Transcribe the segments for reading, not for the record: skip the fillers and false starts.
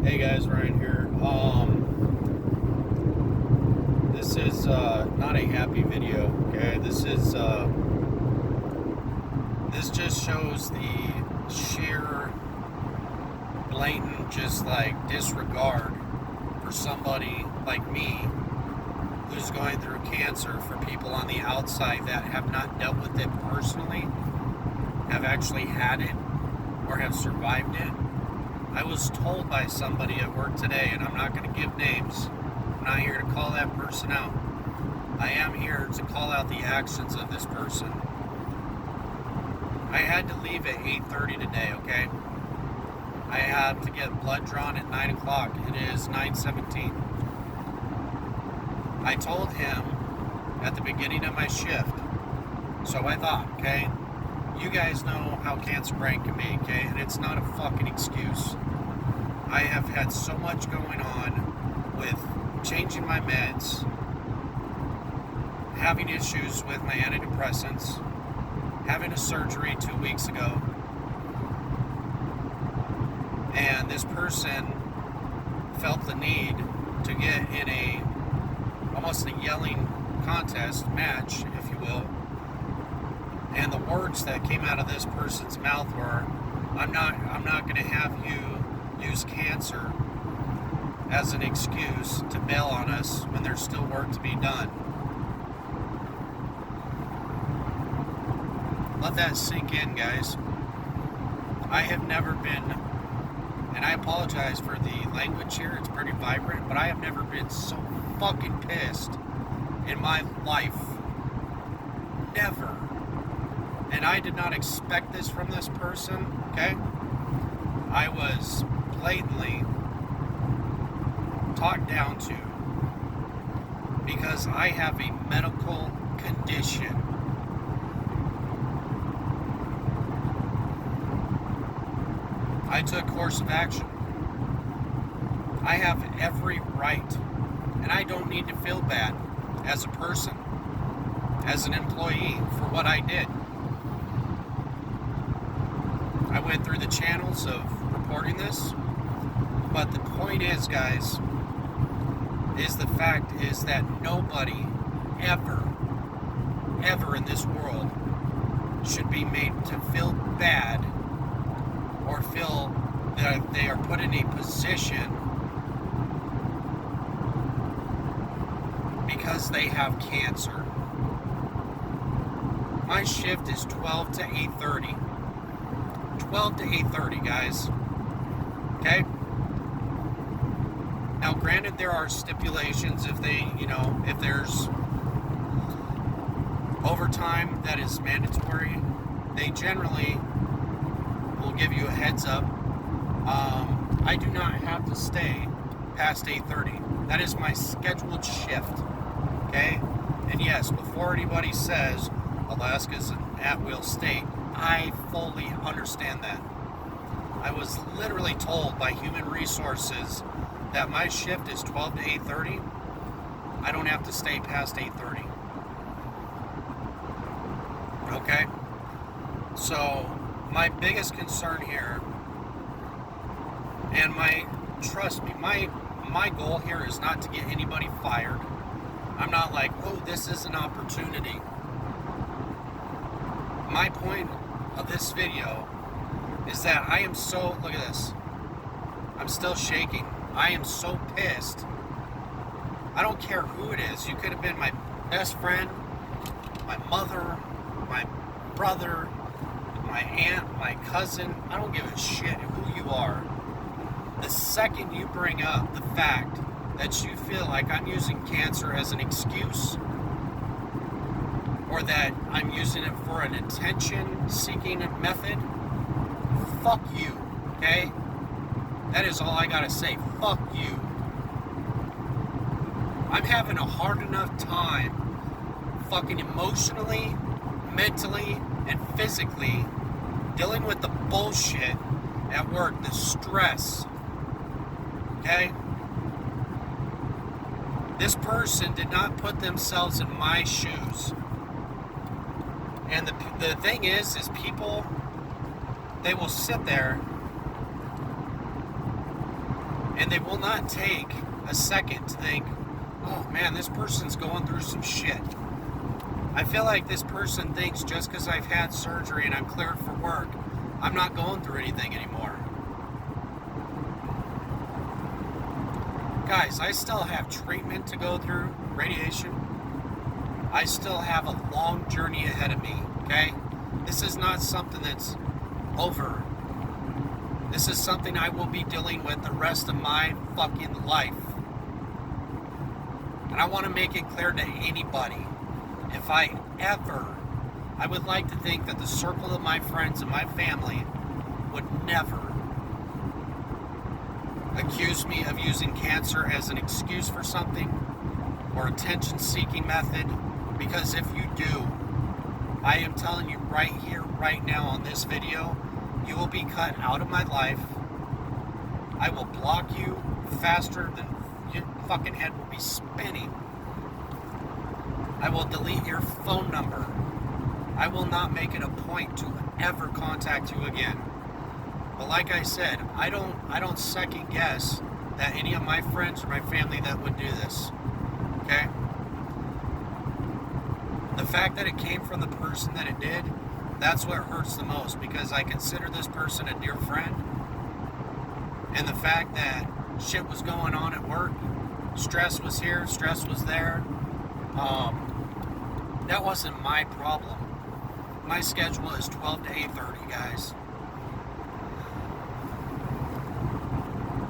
Hey guys, Ryan here. This is not a happy video. Okay, this just shows the sheer, blatant, just like disregard for somebody like me who's going through cancer. For people on the outside that have not dealt with it personally, have actually had it, or have survived it. I was told by somebody at work today, and I'm not going to give names. I'm not here to call that person out. I am here to call out the actions of this person. I had to leave at 8:30 today, okay? I have to get blood drawn at 9 o'clock. It is 9:17. I told him at the beginning of my shift, so I thought, okay, you guys know how cancer brain can be, okay? And it's not a fucking excuse. I have had so much going on with changing my meds, having issues with my antidepressants, having a surgery 2 weeks ago, and this person felt the need to get in almost a yelling contest, match, if you will. And the words that came out of this person's mouth were, I'm not going to have you use cancer as an excuse to bail on us when there's still work to be done. Let that sink in, guys. I have never been, and I apologize for the language here, it's pretty vibrant, but I have never been so fucking pissed in my life. Never. And I did not expect this from this person, okay? I was blatantly talked down to because I have a medical condition. I took course of action. I have every right, and I don't need to feel bad as a person, as an employee, for what I did. I went through the channels of reporting this, but the point is, guys, is the fact is that nobody ever in this world should be made to feel bad or feel that they are put in a position because they have cancer. My shift is 12 to 8:30. 12 to 8:30, guys. Okay? Now, granted, there are stipulations if there's overtime that is mandatory, they generally will give you a heads up. I do not have to stay past 8:30. That is my scheduled shift. Okay? And yes, before anybody says Alaska's an at-will state, I fully understand that. I was literally told by Human Resources that my shift is 12 to 8:30. I don't have to stay past 8:30. Okay? So, my biggest concern here, and trust me, my goal here is not to get anybody fired. I'm not like, oh, this is an opportunity. My point of this video is that I am so, look at this, I'm still shaking. I am so pissed. I don't care who it is. You could have been my best friend, my mother, my brother, my aunt, my cousin. I don't give a shit who you are. The second you bring up the fact that you feel like I'm using cancer as an excuse, or that I'm using it for an attention-seeking method, fuck you, okay? That is all I gotta say. Fuck you. I'm having a hard enough time fucking emotionally, mentally, and physically dealing with the bullshit at work, the stress, okay? This person did not put themselves in my shoes. And the thing is people, they will sit there And they will not take a second to think, oh man, this person's going through some shit. I feel like this person thinks just because I've had surgery and I'm cleared for work, I'm not going through anything anymore. Guys, I still have treatment to go through, radiation. I still have a long journey ahead of me, okay? This is not something that's over. This is something I will be dealing with the rest of my fucking life. And I want to make it clear to anybody, if I would like to think that the circle of my friends and my family would never accuse me of using cancer as an excuse for something or attention-seeking method, because if you do, I am telling you right here, right now on this video, you will be cut out of my life. I will block you faster than your fucking head will be spinning. I will delete your phone number. I will not make it a point to ever contact you again. But like I said, I don't second guess that any of my friends or my family that would do this. Okay? The fact that it came from the person that it did, that's what hurts the most, because I consider this person a dear friend. And the fact that shit was going on at work, stress was here, stress was there, that wasn't my problem. My schedule is 12 to 8:30, guys.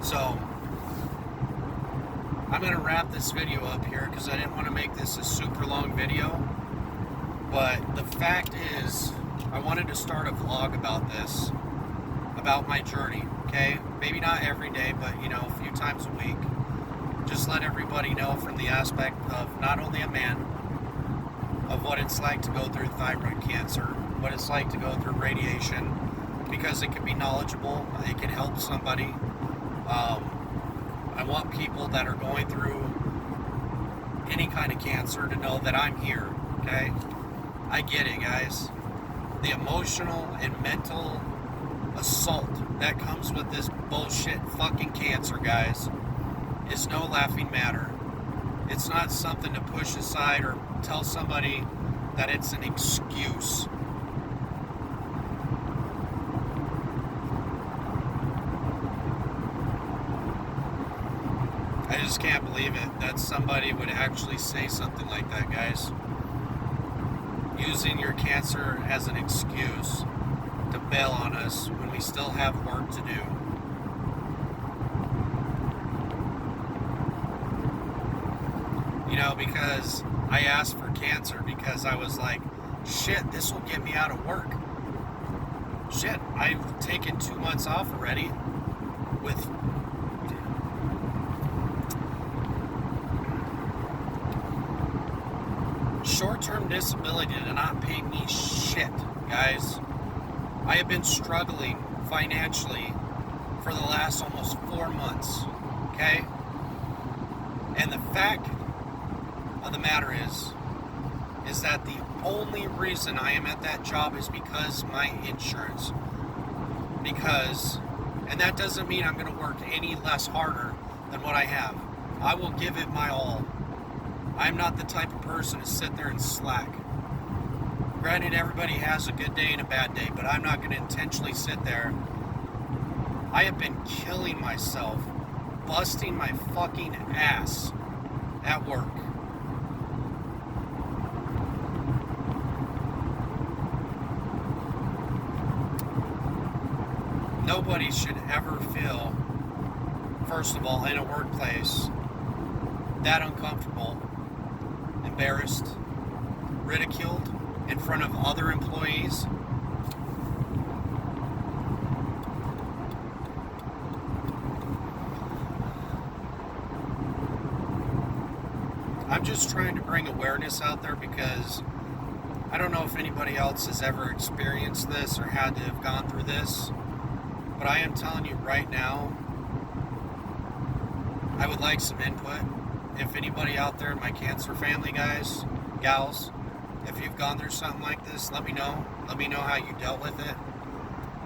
So, I'm going to wrap this video up here because I didn't want to make this a super long video. But the fact is, I wanted to start a vlog about this, about my journey, okay? Maybe not every day, but, you know, a few times a week. Just let everybody know from the aspect of not only a man, of what it's like to go through thyroid cancer, what it's like to go through radiation, because it can be knowledgeable, it can help somebody. I want people that are going through any kind of cancer to know that I'm here, okay? I get it, guys. The emotional and mental assault that comes with this bullshit fucking cancer, guys, is no laughing matter. It's not something to push aside or tell somebody that it's an excuse. I just can't believe it that somebody would actually say something like that, guys. Using your cancer as an excuse to bail on us when we still have work to do. You know, because I asked for cancer because I was like, shit, this will get me out of work. Shit, I've taken 2 months off already with short-term disability did not pay me shit, guys. I have been struggling financially for the last almost 4 months, okay? And the fact of the matter is that the only reason I am at that job is because my insurance. And that doesn't mean I'm going to work any less harder than what I have. I will give it my all. I'm not the type of person to sit there and slack. Granted, everybody has a good day and a bad day, but I'm not going to intentionally sit there. I have been killing myself, busting my fucking ass at work. Nobody should ever feel, first of all, in a workplace, that uncomfortable, embarrassed, ridiculed in front of other employees. I'm just trying to bring awareness out there because I don't know if anybody else has ever experienced this or had to have gone through this, but I am telling you right now, I would like some input. If anybody out there in my cancer family, guys, gals, if you've gone through something like this, let me know. Let me know how you dealt with it.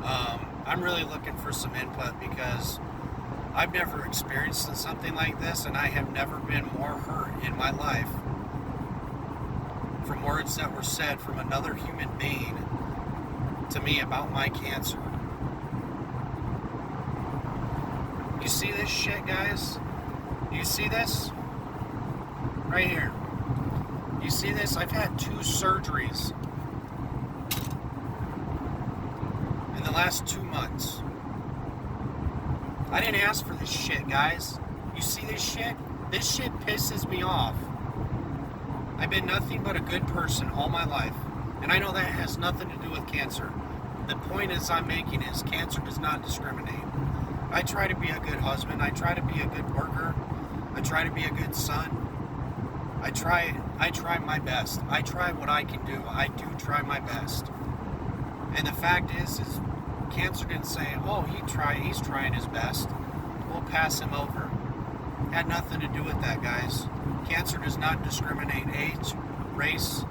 I'm really looking for some input because I've never experienced something like this, and I have never been more hurt in my life from words that were said from another human being to me about my cancer. You see this shit, guys? You see this? Right here. You see this? I've had 2 surgeries in the last 2 months. I didn't ask for this shit, guys. You see this shit? This shit pisses me off. I've been nothing but a good person all my life. And I know that has nothing to do with cancer. The point is I'm making is cancer does not discriminate. I try to be a good husband. I try to be a good worker. I try to be a good son. I try my best. I try what I can do. I do try my best. And the fact is cancer didn't say, oh, he's trying his best. We'll pass him over. Had nothing to do with that, guys. Cancer does not discriminate age, race,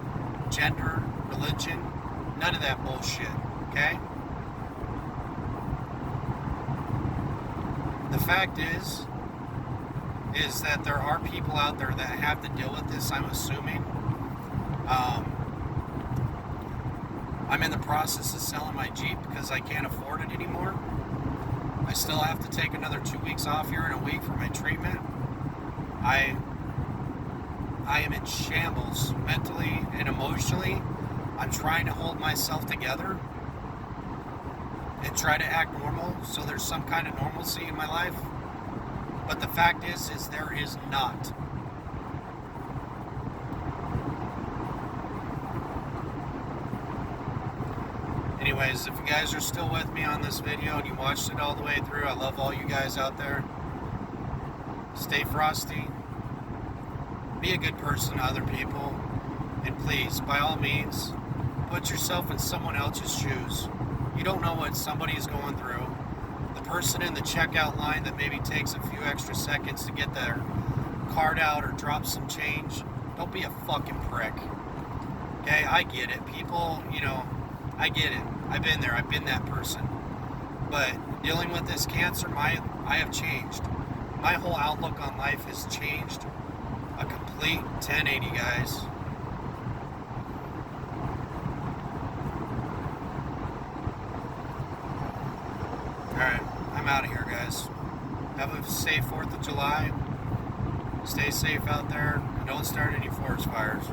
gender, religion, none of that bullshit, okay? The fact is that there are people out there that have to deal with this, I'm assuming. I'm in the process of selling my Jeep because I can't afford it anymore. I still have to take another 2 weeks off here in a week for my treatment. I am in shambles mentally and emotionally. I'm trying to hold myself together and try to act normal so there's some kind of normalcy in my life. But the fact is there is not. Anyways, if you guys are still with me on this video and you watched it all the way through, I love all you guys out there. Stay frosty. Be a good person to other people. And please, by all means, put yourself in someone else's shoes. You don't know what somebody is going through. The person in the checkout line that maybe takes a few extra seconds to get their card out or drop some change. Don't be a fucking prick. Okay, I get it. People, I get it. I've been there. I've been that person. But dealing with this cancer, I have changed. My whole outlook on life has changed. A complete 1080, guys. Alright, I'm out of here, guys. Have a safe 4th of July. Stay safe out there, and don't start any forest fires.